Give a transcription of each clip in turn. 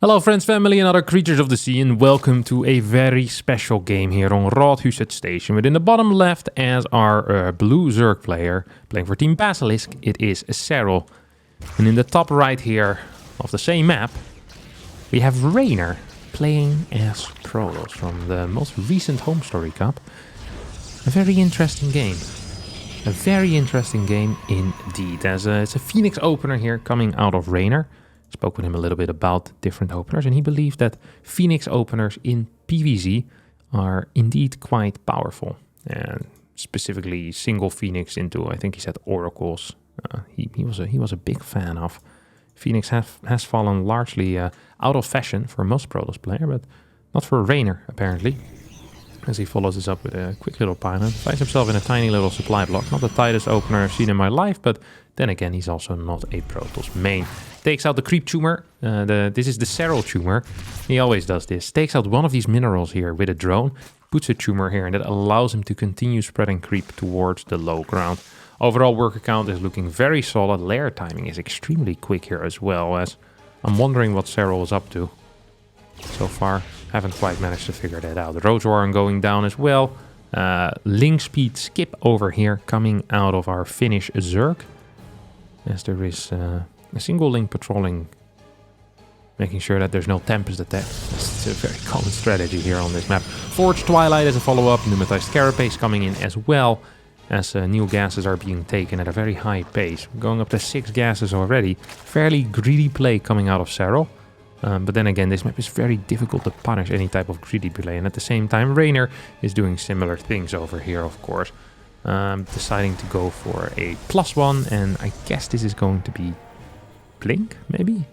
Hello friends, family and other creatures of the sea, and welcome to a very special game here on Roodhuset Station. Within the bottom left as our blue Zerg player, playing for Team Basilisk, it is SERRAL. And in the top right here of the same map, we have Reynor playing as PROTOSS from the most recent Home Story Cup. A very interesting game. A very interesting game indeed. As it's a Phoenix opener here coming out of Reynor. Spoke with him a little bit about different openers, and he believed that Phoenix openers in PvZ are indeed quite powerful. And specifically single Phoenix into, I think he said, Oracles. He was a big fan of. Phoenix has fallen largely out of fashion for most PROTOSS player, but not for Reynor apparently. As he follows this up with a quick little pylon, finds himself in a tiny little supply block. Not the tightest opener I've seen in my life, but then again, he's also not a PROTOSS main. Takes out the creep tumor. This is the SERRAL tumor. He always does this. Takes out one of these minerals here with a drone. Puts a tumor here, and that allows him to continue spreading creep towards the low ground. Overall worker count is looking very solid. Lair timing is extremely quick here as well, as I'm wondering what SERRAL is up to. So far, haven't quite managed to figure that out. The Roach Warren going down as well. Link speed skip over here coming out of our Finnish Zerg. As there is a single link patrolling, making sure that there's no Tempest attack. It's a very common strategy here on this map. Forged Twilight as a follow-up. Pneumatized Carapace coming in as well, as new gases are being taken at a very high pace. Going up to 6 gases already. Fairly greedy play coming out of SERRAL. But then again, this map is very difficult to punish any type of greedy play. And at the same time, Reynor is doing similar things over here, of course. Deciding to go for a +1, and I guess this is going to be Blink, maybe?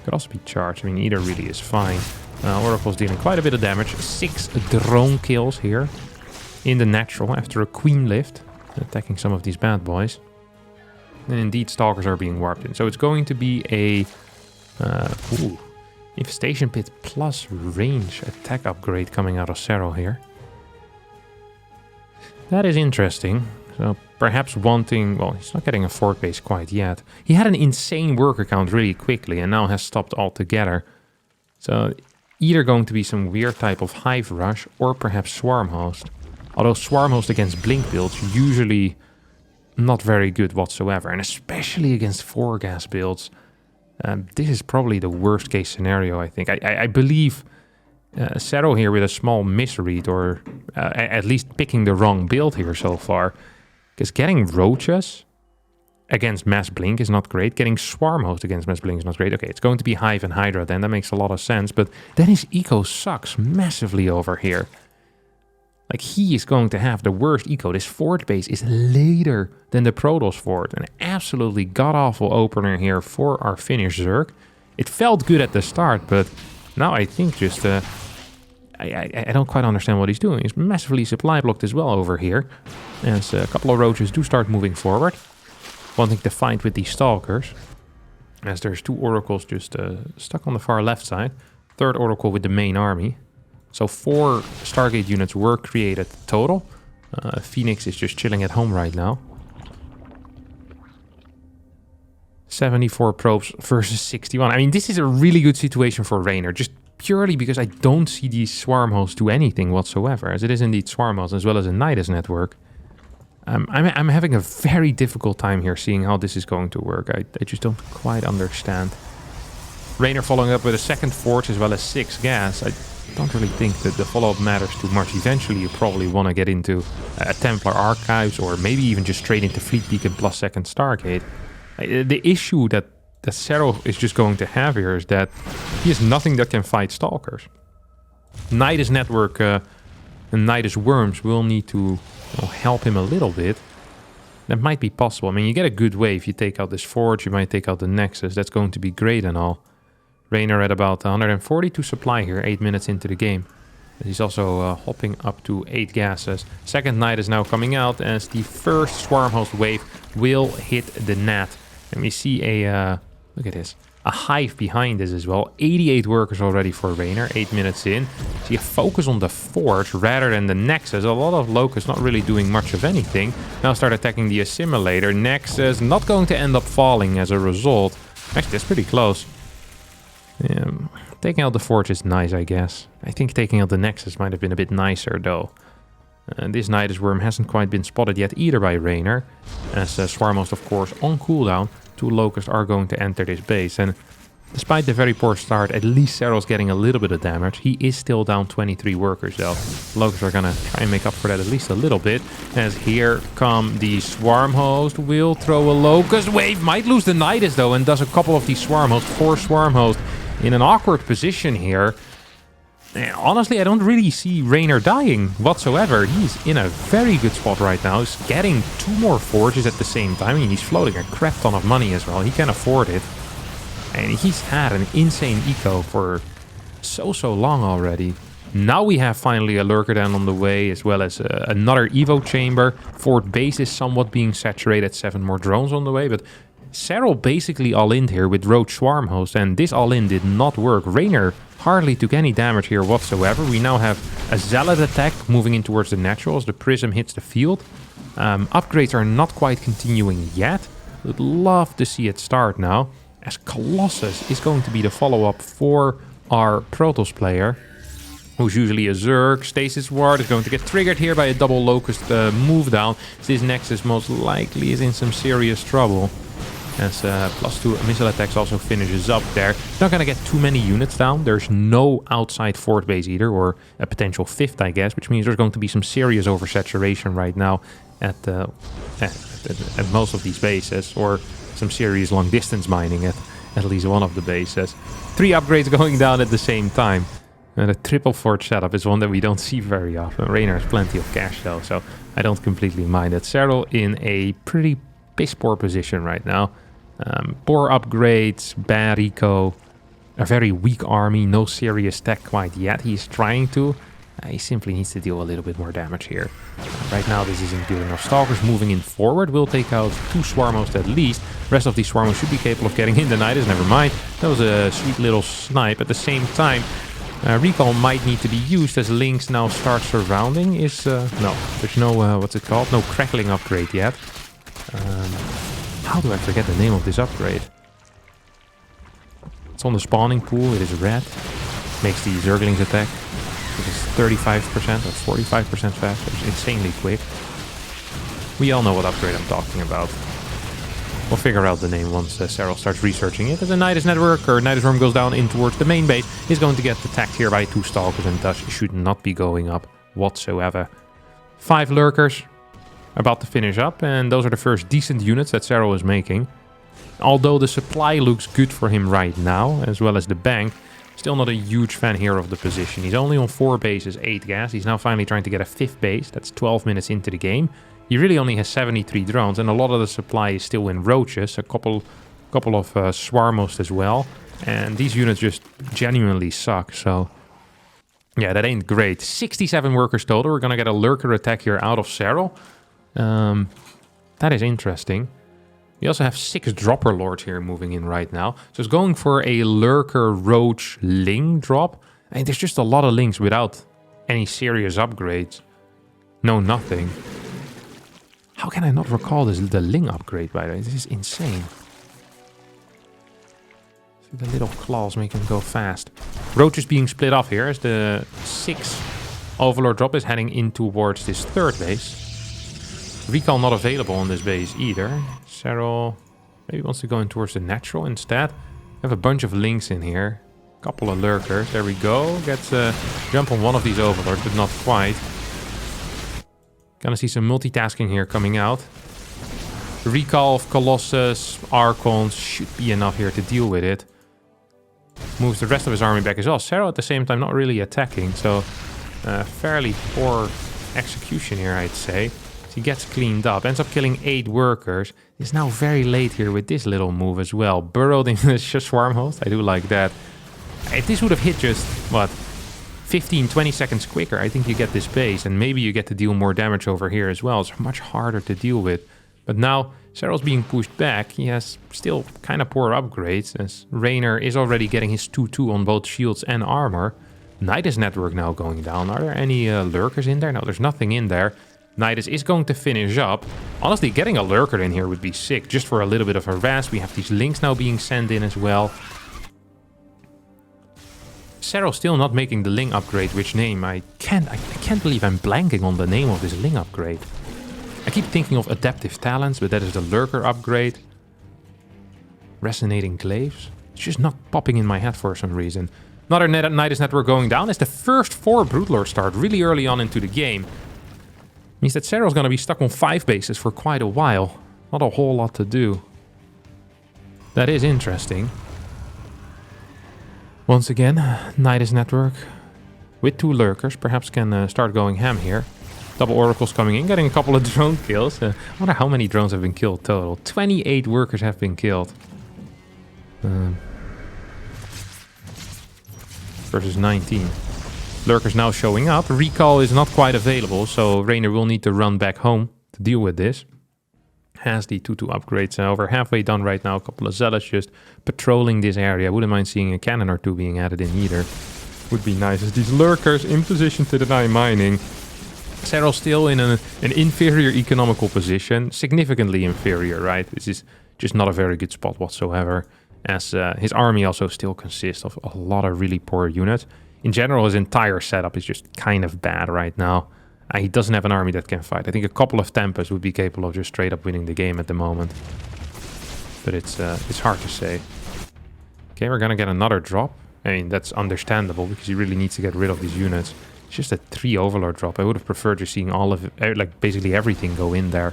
Could also be Charge. I mean, either really is fine. Oracle's dealing quite a bit of damage. 6 drone kills here in the natural after a Queen lift, attacking some of these bad boys. And indeed, Stalkers are being warped in. So it's going to be a Infestation Pit plus range attack upgrade coming out of SERRAL here. That is interesting. So perhaps wanting, well, he's not getting a fort base quite yet. He had an insane worker count really quickly and now has stopped altogether. So either going to be some weird type of hive rush or perhaps swarm host. Although swarm host against blink builds usually not very good whatsoever, and especially against 4 gas builds. This is probably the worst case scenario, I think. I believe SERRAL here with a small misread, or at least picking the wrong build here so far. Because getting Roaches against Mass Blink is not great. Getting Swarm Host against Mass Blink is not great. Okay, it's going to be Hive and Hydra then. That makes a lot of sense. But then his eco sucks massively over here. Like, he is going to have the worst eco. This fort base is later than the Protoss fort. An absolutely god-awful opener here for our Finnish Zerg. It felt good at the start, but now I think just... I don't quite understand what he's doing. He's massively supply blocked as well over here. As a couple of Roaches do start moving forward. Wanting to fight with these Stalkers. As there's 2 Oracles just stuck on the far left side. 3rd Oracle with the main army. So 4 Stargate units were created total. Phoenix is just chilling at home right now. 74 probes versus 61. I mean, this is a really good situation for Reynor. Just purely because I don't see these swarm hosts do anything whatsoever. As it is indeed swarm hosts as well as a Nidus network. I'm having a very difficult time here seeing how this is going to work. I just don't quite understand. Reynor following up with a 2nd Forge as well as 6 gas. I don't really think that the follow-up matters too much. Eventually you probably want to get into Templar Archives, or maybe even just straight into Fleet Beacon plus 2nd Stargate. The issue that SERRAL is just going to have here is that he has nothing that can fight Stalkers. Nidus network and Nidus worms will need to help him a little bit. That might be possible. I mean, you get a good wave. You take out this Forge, you might take out the Nexus. That's going to be great and all. Reynor at about 142 supply here, 8 minutes into the game. He's also hopping up to 8 gases. 2nd Night is now coming out as the 1st Swarm Host wave will hit the net. And we see a, look at this, a hive behind this as well. 88 workers already for Reynor, 8 minutes in. So you focus on the Forge rather than the Nexus. A lot of Locusts not really doing much of anything. Now start attacking the Assimilator. Nexus not going to end up falling as a result. Actually, that's pretty close. Taking out the Forge is nice, I guess. I think taking out the Nexus might have been a bit nicer, though. This Nidus Worm hasn't quite been spotted yet either by Reynor. As Swarmhost, of course, on cooldown. 2 Locusts are going to enter this base. And despite the very poor start, at least Serral's getting a little bit of damage. He is still down 23 workers, though. Locusts are going to try and make up for that at least a little bit. As here come the Swarmhost. Will throw a Locust wave. Might lose the Nidus, though, and does a couple of these Swarmhost. 4 Swarmhost in an awkward position here. Honestly, I don't really see Reynor dying whatsoever. He's in a very good spot right now. He's getting 2 more Forges at the same time. I mean, he's floating a crap ton of money as well. He can afford it. And he's had an insane eco for so long already. Now we have finally a Lurker down on the way, as well as another Evo chamber. Fort base is somewhat being saturated. 7 more drones on the way, but Serral basically all-in here with Roach Swarmhost, and this all-in did not work. Reynor hardly took any damage here whatsoever. We now have a Zealot attack moving in towards the naturals. The Prism hits the field. Upgrades are not quite continuing yet. Would love to see it start now, as Colossus is going to be the follow-up for our PROTOSS player, who's usually a Zerg. Stasis Ward is going to get triggered here by a double Locust move down. This Nexus most likely is in some serious trouble, as +2 missile attacks also finishes up there. Not going to get too many units down. There's no outside fort base either, or a potential 5th, I guess, which means there's going to be some serious oversaturation right now at most of these bases, or some serious long distance mining at least one of the bases. 3 upgrades going down at the same time. And a triple Forge setup is one that we don't see very often. Reynor has plenty of cash though, so I don't completely mind it. Serral in a pretty piss poor position right now. Poor upgrades, bad eco, a very weak army, no serious tech quite yet. He's trying to. He simply needs to deal a little bit more damage here. Right now this isn't good enough. Stalkers moving in forward will take out 2 Swarmhost at least. The rest of these Swarmhost should be capable of getting in the Nidus, never mind. That was a sweet little snipe. At the same time, recall might need to be used as Lynx now start surrounding. No, there's no, what's it called? No crackling upgrade yet. How do I forget the name of this upgrade? It's on the spawning pool. It is red. Makes the Zerglings attack. It is 35% or 45% faster. It's insanely quick. We all know what upgrade I'm talking about. We'll figure out the name once Serral starts researching it. As the Nidus Network, or Nidus Worm goes down in towards the main base, is going to get attacked here by 2 Stalkers, and thus should not be going up whatsoever. 5 Lurkers about to finish up, and those are the first decent units that Serral is making. Although the supply looks good for him right now, as well as the bank, still not a huge fan here of the position. He's only on 4 bases, 8 gas. He's now finally trying to get a 5th base. That's 12 minutes into the game. He really only has 73 drones, and a lot of the supply is still in roaches. A couple of Swarmhost as well. And these units just genuinely suck, so yeah, that ain't great. 67 workers total. We're gonna get a Lurker attack here out of Serral. That is interesting. We also have 6 Dropper Lords here moving in right now. So it's going for a Lurker Roach Ling drop. And there's just a lot of Lings without any serious upgrades. No, nothing. How can I not recall the Ling upgrade, by the way? This is insane. The little claws make him go fast. Roach is being split off here as the 6 Overlord drop is heading in towards this 3rd base. Recall not available on this base either. Serral maybe wants to go in towards the natural instead. We have a bunch of Lynx in here. Couple of Lurkers. There we go. Gets a jump on one of these Overlords, but not quite. Gonna see some multitasking here coming out. The recall of Colossus, Archons should be enough here to deal with it. Moves the rest of his army back as well. Serral at the same time not really attacking, so fairly poor execution here, I'd say. He gets cleaned up, ends up killing 8 workers. He's now very late here with this little move as well. Burrowed in the Swarmhost. I do like that. If this would have hit just, what, 15, 20 seconds quicker, I think you get this base, and maybe you get to deal more damage over here as well. It's much harder to deal with. But now Serral's being pushed back. He has still kind of poor upgrades, as Reynor is already getting his 2-2 on both shields and armor. Nidus Network now going down. Are there any Lurkers in there? No, there's nothing in there. Nidus is going to finish up. Honestly, getting a Lurker in here would be sick, just for a little bit of harass. We have these Lynx now being sent in as well. Serral still not making the Ling upgrade. Which name? I can't believe I'm blanking on the name of this Ling upgrade. I keep thinking of Adaptive Talents, but that is the Lurker upgrade. Resonating Glaives. It's just not popping in my head for some reason. Another Nidus network going down as the first 4 Broodlords start really early on into the game. Means that Serral's gonna be stuck on 5 bases for quite a while. Not a whole lot to do. That is interesting. Once again, Nidus network with 2 Lurkers. Perhaps can start going ham here. Double Oracles coming in, getting a couple of drone kills. I wonder how many drones have been killed total. 28 workers have been killed. Versus 19. Lurkers now showing up. Recall is not quite available, so Reynor will need to run back home to deal with this. Has the 2-2 upgrades over halfway done right now. A couple of Zealots just patrolling this area. Wouldn't mind seeing a cannon or 2 being added in either. Would be nice as these Lurkers in position to deny mining. Serral still in an inferior economical position. Significantly inferior, right? This is just not a very good spot whatsoever. As his army also still consists of a lot of really poor units. In general, his entire setup is just kind of bad right now. He doesn't have an army that can fight. I think a couple of Tempest would be capable of just straight up winning the game at the moment. But it's hard to say. Okay, we're gonna get another drop. I mean, that's understandable because he really needs to get rid of these units. It's just a 3 Overlord drop. I would have preferred just seeing all of it, like basically everything go in there.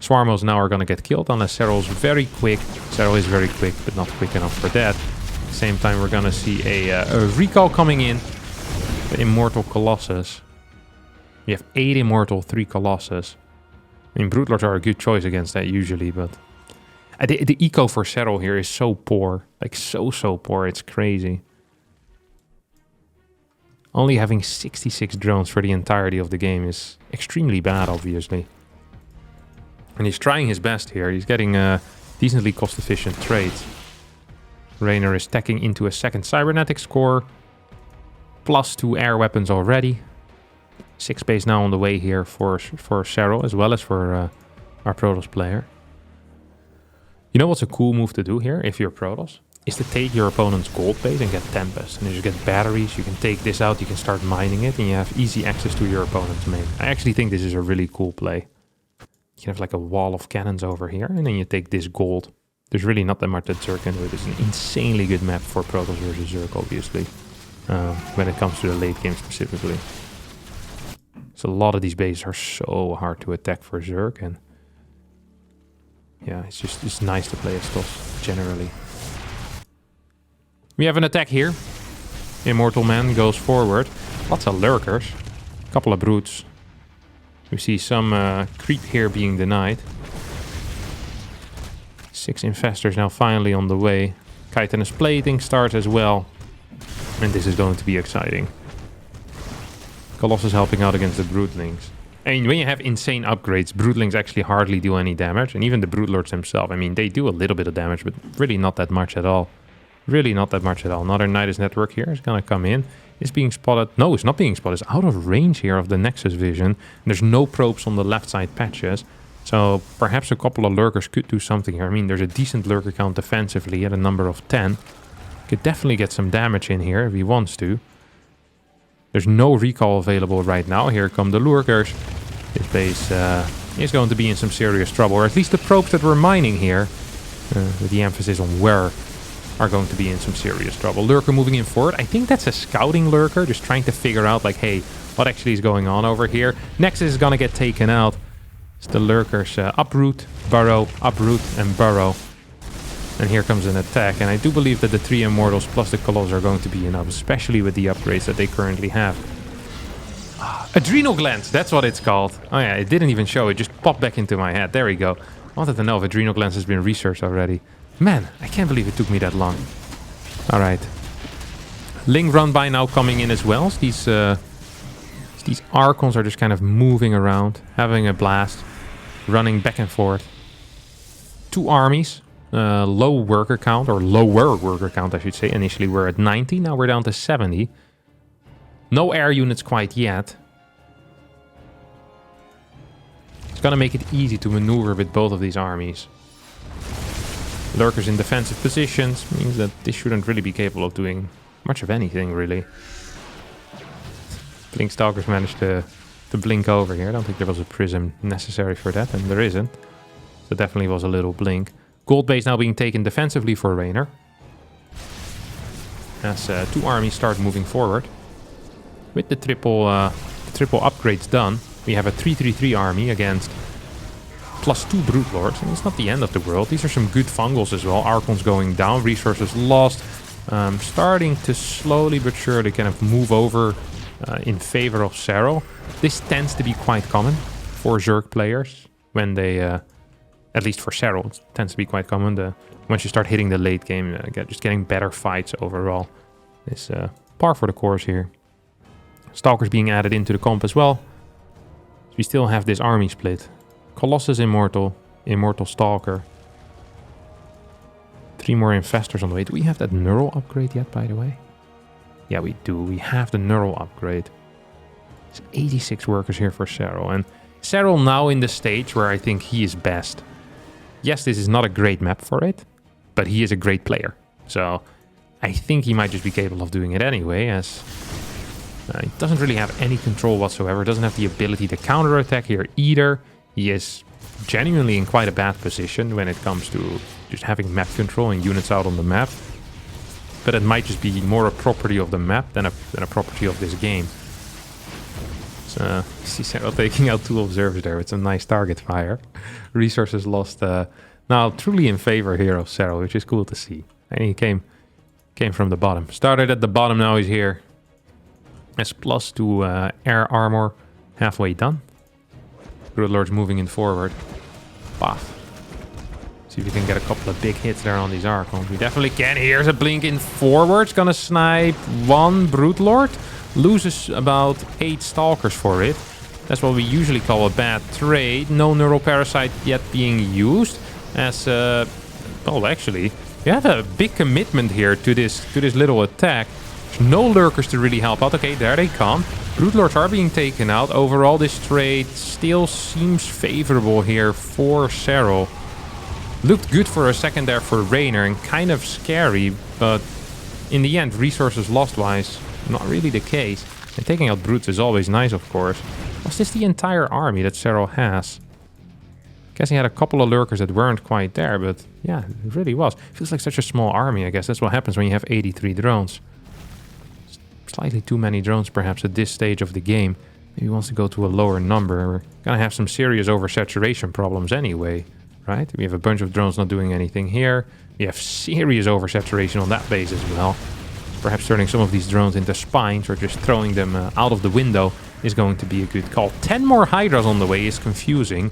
Swarmos now are gonna get killed unless Serral's very quick. Serral is very quick, but not quick enough for that. Same time, we're gonna see a recall coming in. The Immortal Colossus. You have 8 Immortal, 3 Colossus. I mean, Broodlords are a good choice against that usually, but... the eco for Serral here is so poor. Like, so poor. It's crazy. Only having 66 drones for the entirety of the game is extremely bad, obviously. And he's trying his best here. He's getting decently cost-efficient trades. Reynor is teching into a second Cybernetics core. +2 air weapons already. 6 base now on the way here for Serral, as well as for our Protoss player. You know what's a cool move to do here, if you're Protoss? Is to take your opponent's gold base and get Tempest. And you get batteries, you can take this out, you can start mining it, and you have easy access to your opponent's main. I actually think this is a really cool play. You can have like a wall of cannons over here, and then you take this gold. There's really not that much that Zerg can do. It's an insanely good map for Protoss versus Zerg, obviously. When it comes to the late game specifically. So a lot of these bases are so hard to attack for Zerg, and yeah, it's nice to play as TOS generally. We have an attack here. Immortal Man goes forward. Lots of Lurkers. A couple of Brutes. We see some creep here being denied. 6 Infestors now finally on the way. Chitinous Plating starts as well. And this is going to be exciting. Colossus helping out against the Broodlings. I mean, when you have insane upgrades, Broodlings actually hardly do any damage. And even the Broodlords themselves, I mean, they do a little bit of damage, but really not that much at all. Really not that much at all. Another Nidus network here is gonna come in. It's being spotted. No, it's not being spotted. It's out of range here of the Nexus vision. There's no probes on the left side patches. So perhaps a couple of Lurkers could do something here. I mean, there's a decent Lurker count defensively at a number of 10. Could definitely get some damage in here if he wants to. There's no recall available right now. Here come the Lurkers. This base is going to be in some serious trouble. Or at least the probes that we're mining here, with the emphasis on where, are going to be in some serious trouble. Lurker moving in forward. I think that's a scouting Lurker, just trying to figure out, like, hey, what actually is going on over here. Nexus is gonna get taken out. It's the Lurkers uproot, burrow, uproot, and burrow. And here comes an attack. And I do believe that the 3 Immortals plus the Colossus are going to be enough, especially with the upgrades that they currently have. Adrenal glands, that's what it's called. Oh yeah, it didn't even show, it just popped back into my head. There we go. I wanted to know if adrenal glands has been researched already. Man, I can't believe it took me that long. Alright. Ling run by now coming in as well. These Archons are just kind of moving around, having a blast, running back and forth. 2 armies. Low worker count, or lower worker count I should say. Initially we're at 90, now we're down to 70. No air units quite yet. It's gonna make it easy to maneuver with both of these armies. Lurkers in defensive positions means that this shouldn't really be capable of doing much of anything, really. Blink Stalkers managed to blink over here. I don't think there was a prism necessary for that, and there isn't. So definitely was a little blink. Gold base now being taken defensively for Reynor. As two armies start moving forward. With the triple upgrades done, we have a 3-3-3 army against +2 Brute Lords, and it's not the end of the world. These are some good fungals as well. Archons going down, resources lost. Starting to slowly but surely kind of move over in favor of SERRAL. This tends to be quite common for Zerg players when they, at least for SERRAL, it tends to be quite common. Once you start hitting the late game, just getting better fights overall is par for the course here. Stalkers being added into the comp as well. So we still have this army split. Colossus Immortal, Immortal Stalker. 3 more Infestors on the way. Do we have that Neural upgrade yet, by the way? Yeah, we do. We have the Neural upgrade. It's 86 workers here for SERRAL. And SERRAL now in the stage where I think he is best. Yes, this is not a great map for it, but he is a great player. So I think he might just be capable of doing it anyway, as he doesn't really have any control whatsoever. Doesn't have the ability to counterattack here either. He is genuinely in quite a bad position when it comes to just having map control and units out on the map. But it might just be more a property of the map than a property of this game. So, see SERRAL taking out 2 observers there. It's a nice target fire. Resources lost now truly in favor here of SERRAL, which is cool to see. And he came from the bottom. Started at the bottom, now he's here. Has +2 air armor, halfway done. Brute Lords moving in forward. Paf. See if we can get a couple of big hits there on these Archons. We definitely can. Here's a blink in forwards. Gonna snipe 1 Brute Lord. Loses about 8 Stalkers for it. That's what we usually call a bad trade. No Neural Parasite yet being used. As, well, actually, we have a big commitment here to this little attack. There's no lurkers to really help out. Okay, there they come. Brute Lords are being taken out. Overall, this trade still seems favorable here for SERRAL. Looked good for a second there for Reynor and kind of scary, but in the end, resources lost-wise, not really the case. And taking out Brutes is always nice, of course. Was this the entire army that SERRAL has? Guess he had a couple of lurkers that weren't quite there, but yeah, it really was. Feels like such a small army, I guess. That's what happens when you have 83 drones. Slightly too many drones, perhaps, at this stage of the game. Maybe he wants to go to a lower number. We're gonna have some serious oversaturation problems anyway, right? We have a bunch of drones not doing anything here. We have serious oversaturation on that base as well. Perhaps turning some of these drones into spines or just throwing them out of the window is going to be a good call. 10 more Hydras on the way is confusing.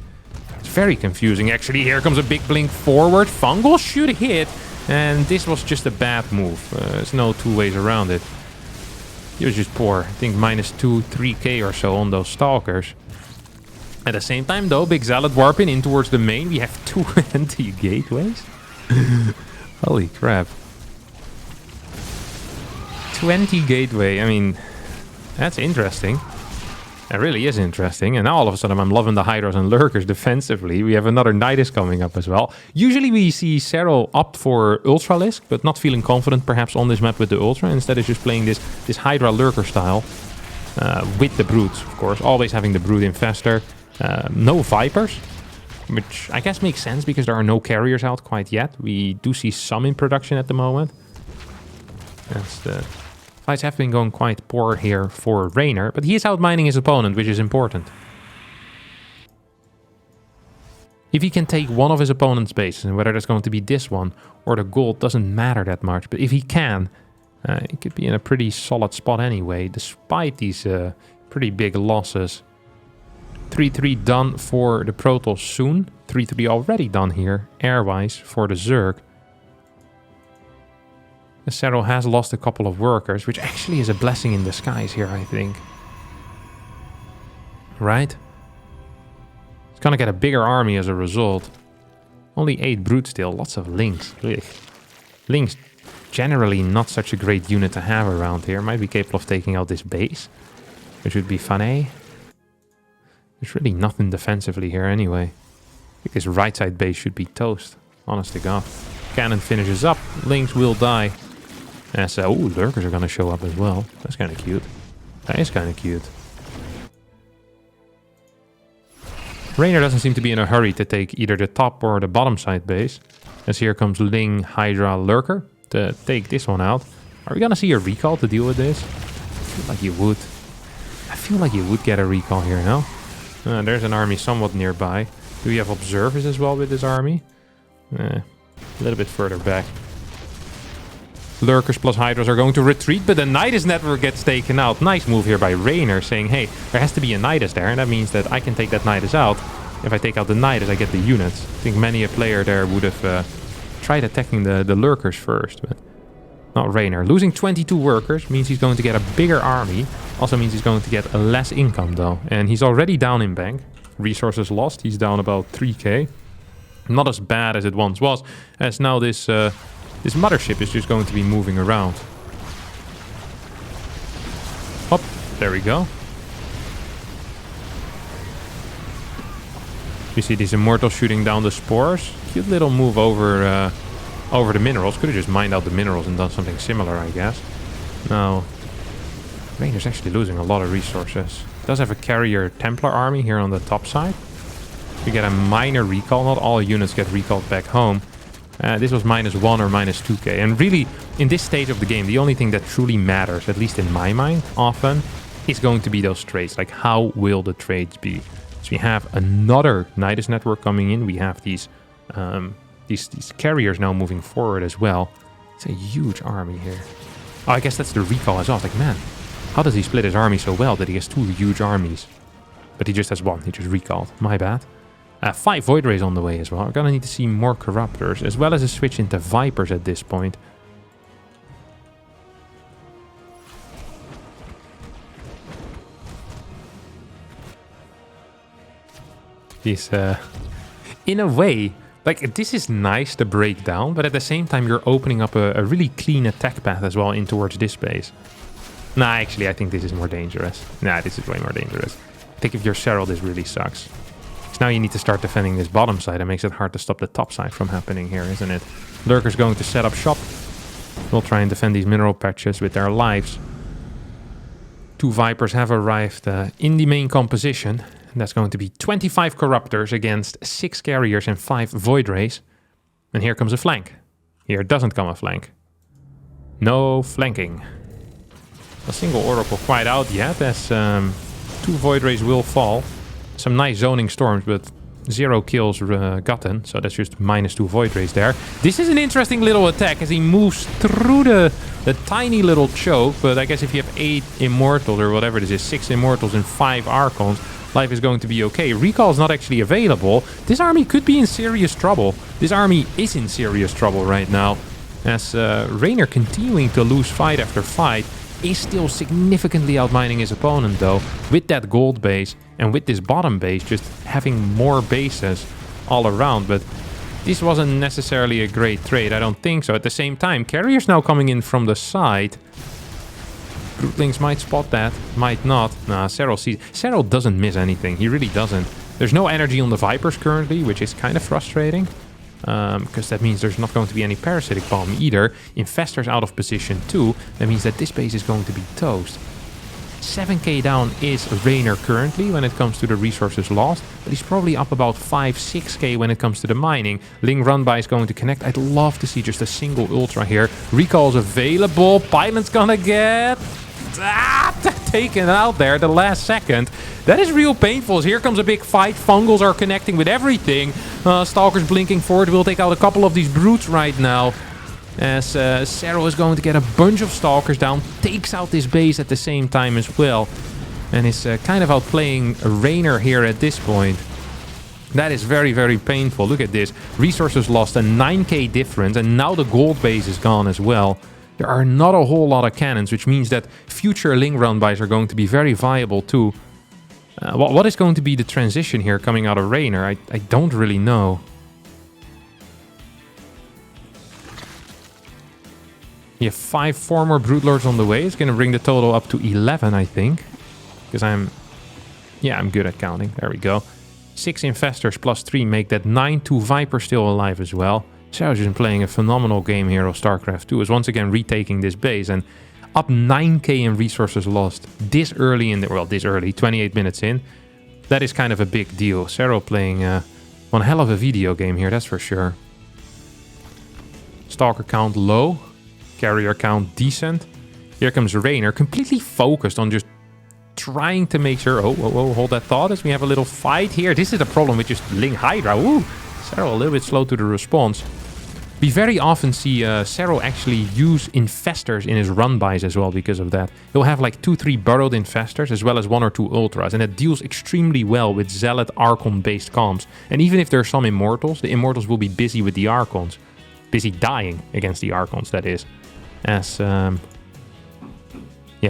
It's very confusing, actually. Here comes a big blink forward. Fungal should hit, and this was just a bad move. There's no two ways around it. He was just poor. I think -2, 3k or so on those Stalkers. At the same time, though, big Zealot warping in towards the main. We have 2 anti-gateways. Holy crap. 20 gateway. I mean, that's interesting. It really is interesting. And now all of a sudden I'm loving the Hydras and Lurkers defensively. We have another Nidus coming up as well. Usually we see SERRAL opt for Ultralisk, but not feeling confident perhaps on this map with the Ultra. Instead is just playing this Hydra Lurker style. With the Brutes, of course. Always having the Brute Infestor. No Vipers. Which I guess makes sense because there are no carriers out quite yet. We do see some in production at the moment. That's the... Fights have been going quite poor here for Reynor, but he is outmining his opponent, which is important. If he can take one of his opponent's bases, and whether that's going to be this one or the gold doesn't matter that much, but if he can, he could be in a pretty solid spot anyway, despite these pretty big losses. 3-3 done for the PROTOSS soon. 3-3 already done here, air-wise, for the Zerg. SERRAL has lost a couple of workers, which actually is a blessing in disguise here, I think. Right? It's gonna get a bigger army as a result. Only 8 Brutes still, lots of Lynx. Ugh. Lynx, generally not such a great unit to have around here. Might be capable of taking out this base, which would be funny. There's really nothing defensively here anyway. I think this right side base should be toast, honest to God. Cannon finishes up, Lynx will die. As, ooh, lurkers are gonna show up as well. That's kind of cute. That is kind of cute. Reynor doesn't seem to be in a hurry to take either the top or the bottom side base. As here comes Ling, Hydra, Lurker to take this one out. Are we gonna see a recall to deal with this? I feel like you would. I feel like you would get a recall here, no? There's an army somewhat nearby. Do we have observers as well with this army? A little bit further back. Lurkers plus Hydras are going to retreat, but the Nidus network gets taken out. Nice move here by Reynor, saying, hey, there has to be a Nidus there, and that means that I can take that Nidus out. If I take out the Nidus, I get the units. I think many a player there would have tried attacking the Lurkers first, but not Reynor. Losing 22 workers means he's going to get a bigger army. Also means he's going to get less income, though. And he's already down in bank. Resources lost. He's down about 3k. Not as bad as it once was, as now this mothership is just going to be moving around. Hop, there we go. You see these immortals shooting down the spores. Cute little move over the minerals. Could have just mined out the minerals and done something similar, I guess. No. Reynor's actually losing a lot of resources. Does have a carrier Templar army here on the top side. We get a minor recall. Not all units get recalled back home. This was -1 or -2k. And really, in this stage of the game, the only thing that truly matters, at least in my mind, often, is going to be those trades. Like, how will the trades be? So we have another Nidus network coming in. We have these carriers now moving forward as well. It's a huge army here. Oh, I guess that's the recall as well. I was like, man, how does he split his army so well that he has 2 huge armies? But he just has 1. He just recalled. My bad. 5 Void Rays on the way as well. We're gonna need to see more Corruptors, as well as a switch into Vipers at this point. These, in a way, like, this is nice to break down, but at the same time you're opening up a really clean attack path as well in towards this base. Nah, actually, I think this is more dangerous. Nah, this is way more dangerous. I think if you're SERRAL, this really sucks. Now you need to start defending this bottom side. It makes it hard to stop the top side from happening here, isn't it? Lurker's going to set up shop. We'll try and defend these mineral patches with their lives. 2 Vipers have arrived in the main composition. And that's going to be 25 Corruptors against 6 Carriers and 5 Void Rays. And here comes a flank. Here doesn't come a flank. No flanking. A single Oracle quite out yet, as 2 Void Rays will fall. Some nice zoning storms, but 0 kills gotten. So that's just -2 Void Rays there. This is an interesting little attack as he moves through the tiny little choke. But I guess if you have 8 Immortals or whatever this is, 6 Immortals and 5 Archons, life is going to be okay. Recall is not actually available. This army could be in serious trouble. This army is in serious trouble right now. As Reynor continuing to lose fight after fight, is still significantly outmining his opponent though, with that gold base and with this bottom base just having more bases all around. But this wasn't necessarily a great trade, I don't think so. At the same time, carriers now coming in from the side. Brooklings might spot that, might not. Nah, SERRAL doesn't miss anything, he really doesn't. There's no energy on the Vipers currently, which is kind of frustrating. Because that means there's not going to be any Parasitic Bomb either. Infestor's out of position too. That means that this base is going to be toast. 7k down is Reynor currently when it comes to the resources lost. But he's probably up about 5-6k when it comes to the mining. Ling Runby is going to connect. I'd love to see just a single Ultra here. Recall's available. Pilot's gonna get taken out there the last second. That is real painful. Here comes a big fight. Fungals are connecting with everything. Stalker's blinking forward. We'll take out a couple of these brutes right now. As SERRAL is going to get a bunch of Stalkers down. Takes out this base at the same time as well. And is kind of outplaying Reynor here at this point. That is very, very painful. Look at this. Resources lost, a 9k difference. And now the gold base is gone as well. There are not a whole lot of cannons, which means that future Ling Runbys are going to be very viable too. What is going to be the transition here coming out of Reynor? I don't really know. You have 4 more Broodlords on the way. It's going to bring the total up to 11, I think. Because I'm good at counting. There we go. 6 Infestors plus 3 make that 9. 2 Vipers still alive as well. Serral's been playing a phenomenal game here of StarCraft 2. Is once again retaking this base and up 9k in resources lost this early in the... Well, this early, 28 minutes in. That is kind of a big deal. SERRAL playing one hell of a video game here, that's for sure. Stalker count low. Carrier count decent. Here comes Reynor, completely focused on just trying to make sure... Oh, hold that thought as we have a little fight here. This is the problem with just Ling Hydra. Ooh, SERRAL a little bit slow to the response. We very often see SERRAL actually use infestors in his run-bys as well because of that. He'll have like 2-3 burrowed infestors as well as 1 or 2 ultras, and it deals extremely well with Zealot Archon-based comps. And even if there are some Immortals, the Immortals will be busy with the Archons. Busy dying against the Archons, that is. As, yeah,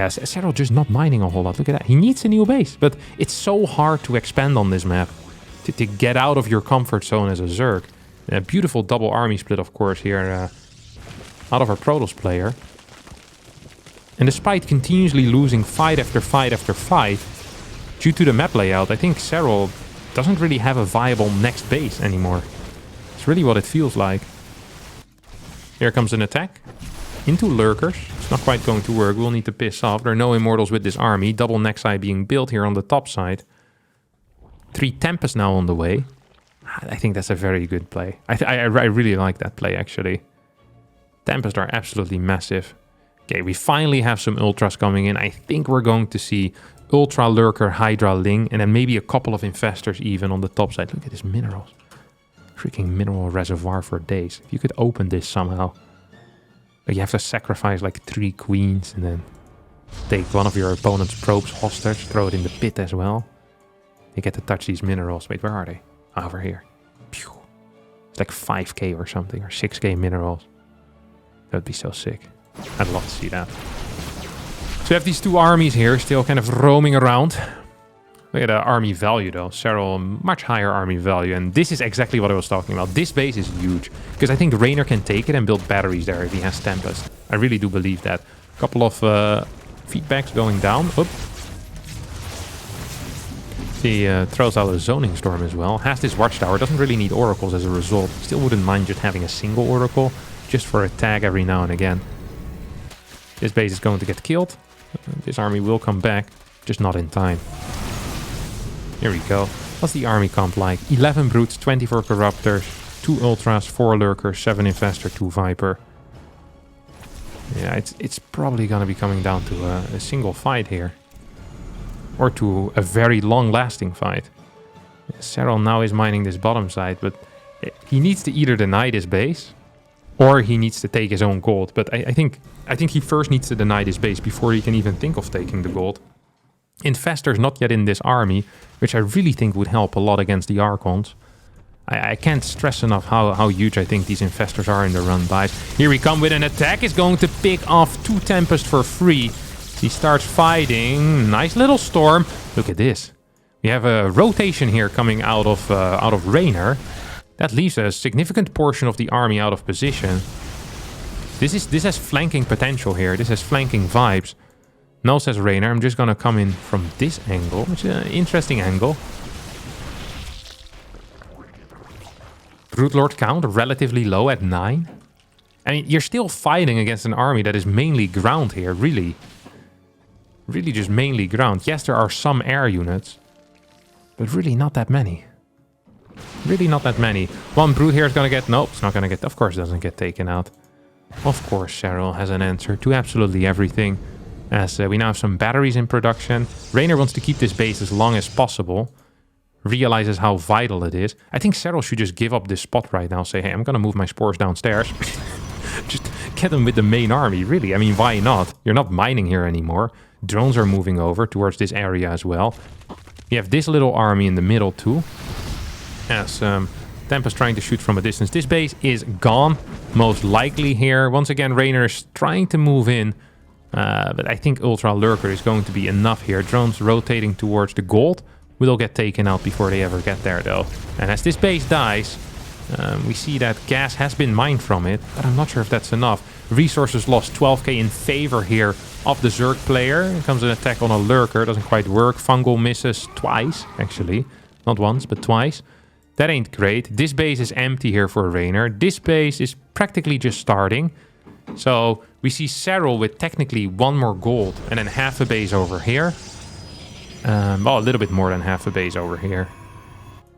SERRAL just not mining a whole lot. Look at that. He needs a new base, but it's so hard to expand on this map. To get out of your comfort zone as a Zerg. A beautiful double army split, of course, here out of our PROTOSS player. And despite continuously losing fight after fight after fight, due to the map layout, I think SERRAL doesn't really have a viable next base anymore. It's really what it feels like. Here comes an attack. Into lurkers. It's not quite going to work. We'll need to piss off. There are no Immortals with this army. Double Nexi being built here on the top side. 3 Tempests now on the way. I think that's a very good play. I really like that play, actually. Tempests are absolutely massive. Okay, we finally have some Ultras coming in. I think we're going to see Ultra Lurker, Hydra Ling, and then maybe a couple of Infestors even on the top side. Look at this minerals. Freaking mineral reservoir for days. If you could open this somehow. But you have to sacrifice like 3 queens and then take one of your opponent's probes hostage, throw it in the pit as well. You get to touch these minerals. Wait, where are they? Over here. Pew. It's like 5k or something, or 6k minerals. That would be so sick. I'd love to see that. So we have these 2 armies here, still kind of roaming around. Look at the army value though. SERRAL, much higher army value. And this is exactly what I was talking about. This base is huge. Because I think Reynor can take it and build batteries there if he has Tempest. I really do believe that. A couple of feedbacks going down. Oop. He throws out a zoning storm as well. Has this watchtower, doesn't really need oracles as a result. Still wouldn't mind just having a single oracle, just for a tag every now and again. This base is going to get killed. This army will come back, just not in time. Here we go. What's the army comp like? 11 brutes, 24 corruptors, 2 ultras, 4 lurkers, 7 infestor, 2 viper. Yeah, it's probably gonna be coming down to a single fight here. Or to a very long-lasting fight. SERRAL now is mining this bottom side, but he needs to either deny this base, or he needs to take his own gold. But I think he first needs to deny this base before he can even think of taking the gold. Infestor's not yet in this army, which I really think would help a lot against the Archons. I can't stress enough how huge I think these Infestors are in the run-bys. Here we come with an attack. He's going to pick off 2 Tempests for free. He starts fighting. Nice little storm. Look at this. We have a rotation here coming out of Reynor. That leaves a significant portion of the army out of position. This has flanking potential here. This has flanking vibes. No, says Reynor. I'm just gonna come in from this angle, which is an interesting angle. Brute Lord count relatively low at 9. I mean, you're still fighting against an army that is mainly ground here, really. Really just mainly ground. Yes, there are some air units, but really not that many. Really not that many. 1 brute here is gonna get... Nope, it's not gonna get... Of course it doesn't get taken out. Of course SERRAL has an answer to absolutely everything. As we now have some batteries in production. Reynor wants to keep this base as long as possible. Realizes how vital it is. I think SERRAL should just give up this spot right now. Say, hey, I'm gonna move my spores downstairs. Just get them with the main army, really. I mean, why not? You're not mining here anymore. Drones are moving over towards this area as well. We have this little army in the middle too. As Tempest trying to shoot from a distance. This base is gone, most likely here. Once again, Reynor is trying to move in. But I think Ultra Lurker is going to be enough here. Drones rotating towards the gold. Will get taken out before they ever get there though. And as this base dies, we see that gas has been mined from it. But I'm not sure if that's enough. Resources lost 12k in favor here of the Zerg player. Here comes an attack on a Lurker. Doesn't quite work. Fungal misses twice, actually. Not once, but twice. That ain't great. This base is empty here for Reynor. This base is practically just starting. So we see SERRAL with technically 1 more gold and then half a base over here. Well, a little bit more than half a base over here.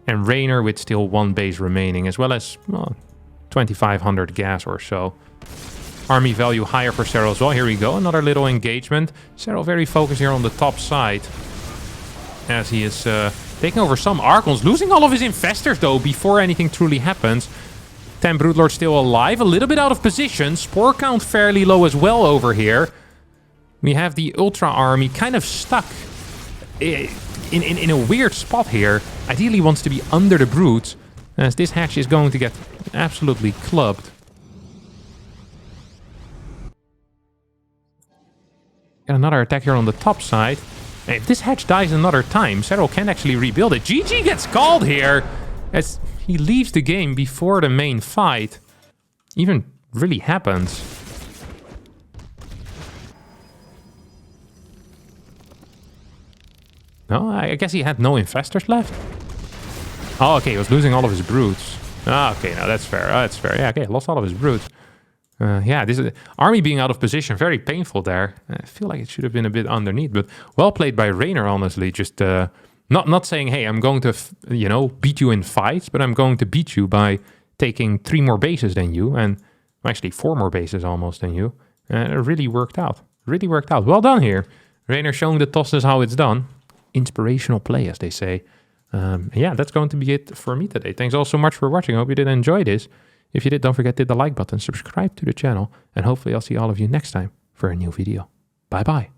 And Reynor with still 1 base remaining, as well as, well, 2,500 gas or so. Army value higher for SERRAL as well. Here we go, another little engagement. SERRAL very focused here on the top side, as he is taking over some Archons, losing all of his Infestors though before anything truly happens. 10 Broodlords still alive, a little bit out of position. Spore count fairly low as well over here. We have the Ultra Army kind of stuck in a weird spot here. Ideally wants to be under the Brutes, as this hatch is going to get absolutely clubbed. Got another attack here on the top side. And if this hatch dies another time, SERRAL can actually rebuild it. GG gets called here, as he leaves the game before the main fight even really happens. No, I guess he had no Infestors left. Oh, okay, he was losing all of his Brutes. Ah, okay, now that's fair. That's fair. Yeah, okay, lost all of his Brutes. Yeah, this is army being out of position, very painful there. I feel like it should have been a bit underneath, but well played by Reynor, honestly. Just not saying, hey, I'm going to, you know, beat you in fights, but I'm going to beat you by taking 3 more bases than you, and actually 4 more bases almost than you. And it really worked out. Really worked out. Well done here. Reynor showing the tosses how it's done. Inspirational play, as they say. Yeah, that's going to be it for me today. Thanks all so much for watching. I hope you did enjoy this. If you did, don't forget to hit the like button, subscribe to the channel, and hopefully I'll see all of you next time for a new video. Bye bye.